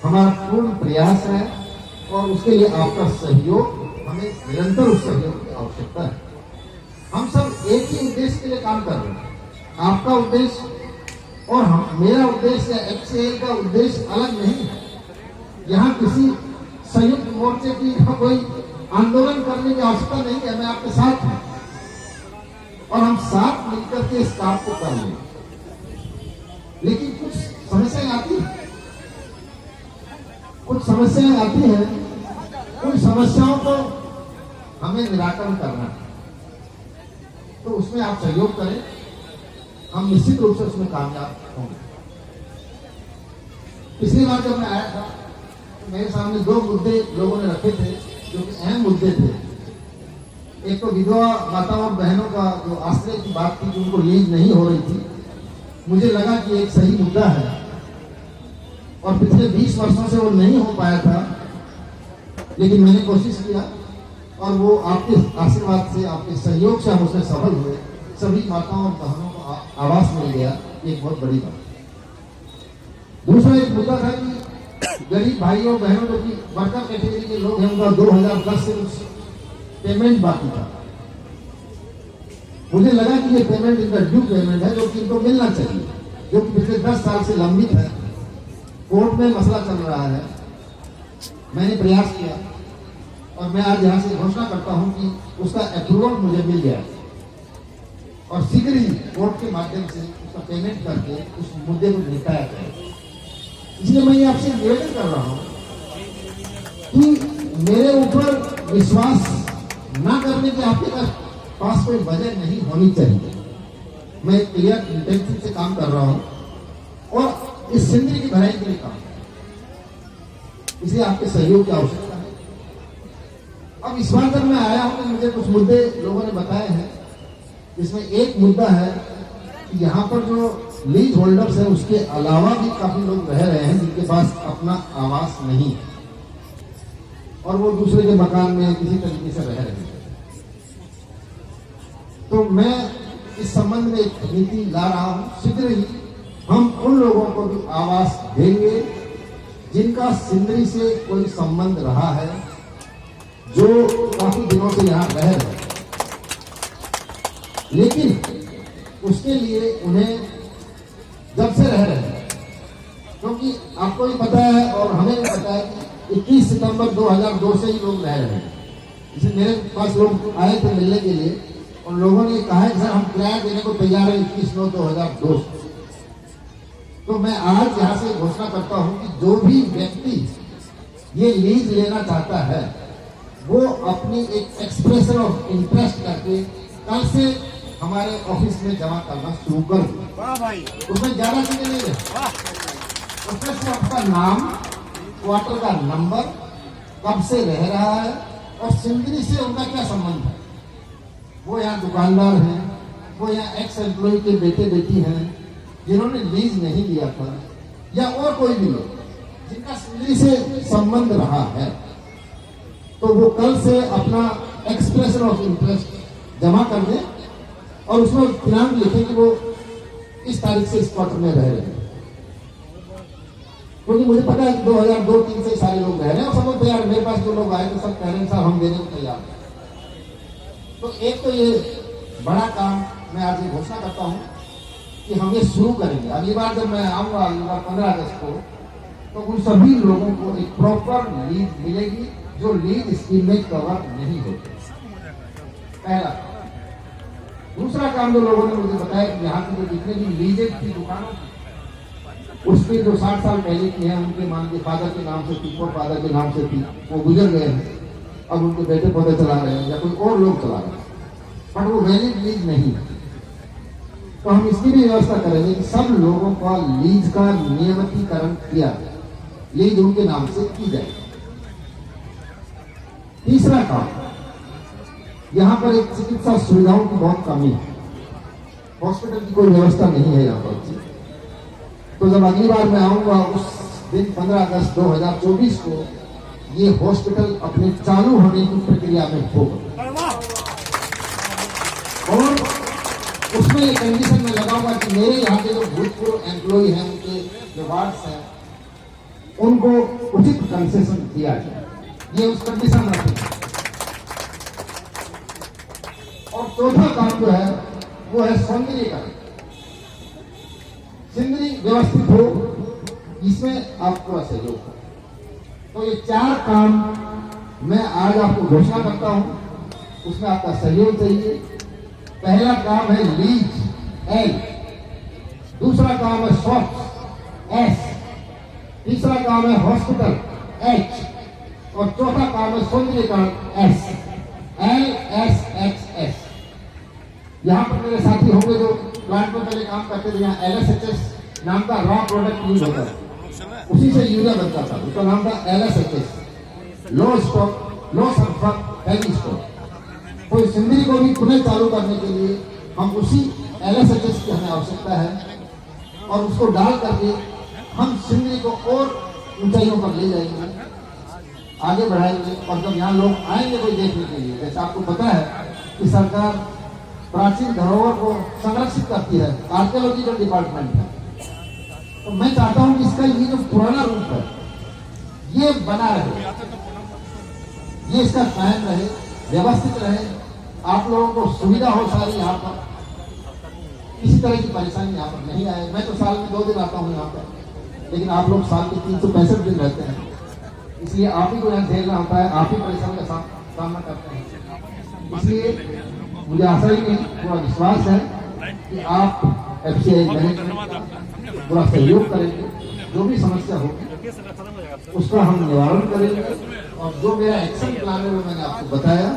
हमारा पूर्ण प्रयास है और उसके लिए आपका सहयोग, हमें निरंतर उस सहयोग की आवश्यकता है। हम सब एक ही उद्देश्य के लिए काम कर रहे हैं। आपका उद्देश्य और मेरा उद्देश्य या एचसीएल का उद्देश्य अलग नहीं है। यहाँ किसी संयुक्त मोर्चे की कोई आंदोलन करने की आवश्यकता नहीं है। मैं आपके साथ हूँ और हम साथ मिलकर के इस काम को कर लें। लेकिन कुछ समस्याएं आती हैं, उन समस्याओं को हमें निराकरण करना है। तो उसमें आप सहयोग करें, हम निश्चित रूप से उसमें कामयाब होंगे। पिछली बार जब मैं आया था तो मेरे सामने दो मुद्दे लोगों ने रखे थे जो कि अहम मुद्दे थे। एक तो विधवा माताओं और बहनों का जो आश्रय की बात थी, जो उनको लीज नहीं हो रही थी। मुझे लगा कि एक सही मुद्दा है और पिछले 20 वर्षों से वो नहीं हो पाया था, लेकिन मैंने कोशिश किया और वो आपके आशीर्वाद से, आपके सहयोग से हम उसमें सफल हुए। सभी माताओं और बहनों को आवास मिल गया, एक बहुत बड़ी बात। दूसरा एक मुद्दा था कि गरीब भाई और बहनों जो कि वर्कर कैटेगरी के लोग हैं, उनका 2010 से कुछ पेमेंट बाकी था। मुझे लगा कि ये पेमेंट इनका ड्यू पेमेंट है जो कि इनको मिलना चाहिए, जो कि पिछले 10 साल से लंबित है। कोर्ट में मसला चल रहा है। मैंने प्रयास किया और मैं आज यहाँ से घोषणा करता हूँ कि उसका अप्रूवल मुझे मिल गया और शीघ्र ही कोर्ट के माध्यम से उसका पेमेंट करके उस मुद्दे को निपटाया जाए। इसलिए मैं आपसे निवेदन कर रहा हूँ कि मेरे ऊपर विश्वास ना करने की आपके पास कोई वजह नहीं होनी चाहिए। मैं क्लियर इंटेंशन से काम कर रहा हूँ और इस सिंदरी की भलाई के लिए काम, इसलिए आपके सहयोग की आवश्यकता है। अब इस बार जब मैं आया हूं तो मुझे कुछ मुद्दे लोगों ने बताए हैं। इसमें एक मुद्दा है कि यहाँ पर जो लीज होल्डर्स है उसके अलावा भी काफी लोग रह रहे हैं जिनके पास अपना आवास नहीं है और वो दूसरे के मकान में किसी तरीके से रह रहे हैं। तो मैं इस संबंध में एक नीति ला रहा हूं। शीघ्र ही हम उन लोगों को भी आवास देंगे जिनका सिंदरी से कोई संबंध रहा है, जो काफी दिनों से यहाँ रह रहे हैं, लेकिन उसके लिए उन्हें जब से रह रहे हैं, क्योंकि आपको भी पता है और हमें भी पता है कि 21 सितंबर 2002 से ही लोग रह रहे हैं। इसे मेरे पास लोग आए थे मिलने के लिए और लोगों ने कहा है सर हम किराया देने को तैयार है 21/9/2002 से। तो मैं आज यहाँ से घोषणा करता हूँ कि जो भी व्यक्ति ये लीज लेना चाहता है वो अपनी एक एक्सप्रेशन ऑफ इंटरेस्ट करके कल से हमारे ऑफिस में जमा करना शुरू कर दो। उसमें ज्यादा चीजें नहीं है, उसमें से आपका नाम, क्वार्टर का नंबर, कब से रह रहा है और सिंदरी से उनका क्या संबंध है। वो यहाँ दुकानदार हैं, वो यहाँ एक्स एम्प्लॉय के बेटे बेटी हैं जिन्होंने लीज नहीं लिया था, या और कोई भी लोग जिनका सिंदरी से संबंध रहा है, तो वो कल से अपना एक्सप्रेशन ऑफ इंटरेस्ट जमा कर दें और उसमें दिनांक लिखें कि वो इस तारीख से इस क्वार्टर में रह रहे हैं। क्योंकि मुझे पता है 2002-03 से सारे लोग रह रहे हैं और सब तैयार। मेरे पास जो लोग आए थे सब कह रहे हैं साहब हम देने को तैयार हैं। तो एक तो ये बड़ा काम मैं आज ये घोषणा करता हूँ कि हम ये शुरू करेंगे। अगली बार जब मैं आऊँगा, अगली बार 15 अगस्त को, तो उन सभी लोगों को एक प्रॉपर लीज मिलेगी जो लीज स्कीम में कवर नहीं होती। पहला। दूसरा काम जो लोगों ने मुझे बताया कि यहाँ की जो जितने भी लीजेज थी दुकानों की, उसके जो 60 साल पहले की है, उनके मान के फादर के नाम से थी, फादर के नाम से थी, वो गुजर गए हैं, अब उनके बेटे पौधे चला रहे हैं या कोई और लोग चला रहे हैं, पर वो वैलिड लीज नहीं है। तो हम इसकी भी व्यवस्था करेंगे कि सब लोगों का लीज का नियमितीकरण किया जाए, लीज उनके नाम से की जाए। तीसरा काम, यहाँ पर एक चिकित्सा सुविधाओं की बहुत कमी है, हॉस्पिटल की कोई व्यवस्था नहीं है यहाँ पर। तो जब अगली बार मैं आऊंगा उस दिन 15 अगस्त 2024 को ये हॉस्पिटल अपने चालू होने की प्रक्रिया में होगा और उसमें ये कंडीशन में लगाऊंगा कि मेरे यहाँ के जो भूतपूर्व एम्प्लॉय हैं, उनके जो वार्ड्स हैं, उनको उचित कंसेशन दिया जाए, ये उस कंडीशन में रखें। और चौथा काम जो है वो है सौंदर्यीकरण। सिंदरी व्यवस्थित हो, इसमें आप पूरा सहयोग करें। तो ये 4 काम मैं आज आपको घोषणा करता हूं, उसमें आपका सहयोग चाहिए। पहला काम है लीज, एल। दूसरा काम है स्वच्छ, एस। तीसरा काम है हॉस्पिटल, एच। और चौथा काम है सौंदर्यीकरण, S. L, S, x, S. यहां पर मेरे साथी होंगे जो प्लांट में पहले काम करते थे। यहाँ LSHS नाम का रॉ प्रोडक्ट यूज होता है, उसी से यूरिया बनता था, उसका नाम था LSHS, लो स्टॉक, लो सल्फर, हेवी स्टॉक। तो इस सिंदरी को भी पुनः चालू करने के लिए हम उसी LSHS की हमें आवश्यकता है और उसको डाल करके हम सिंदरी को और ऊंचाइयों पर ले जाएंगे, आगे बढ़ाएंगे। और जब यहाँ लोग आएंगे कोई देखने के लिए, जैसे आपको पता है कि सरकार प्राचीन धरोहर को संरक्षित करती है, आर्कियोलॉजिकल डिपार्टमेंट है, तो मैं चाहता हूं कि इसका ये जो पुराना रूप है ये बना रहे, ये इसका कायम रहे, व्यवस्थित रहे, आप लोगों को सुविधा हो सारी। यहाँ पर किसी तरह की परेशानी यहाँ पर नहीं आए। मैं तो साल में 2 दिन आता हूँ यहाँ पर, लेकिन आप लोग साल के 365 दिन रहते हैं, इसलिए आप ही को यहाँ झेलना होता है, आप ही परेशानी का सामना करते हैं। इसलिए मुझे आशा ही नहीं, पूरा विश्वास है कि आप FCI मैनेजमेंट पूरा सहयोग करेंगे। जो भी समस्या होगी उसका हम निवारण करेंगे और जो मेरा एक्शन प्लान है वो मैंने आपको बताया।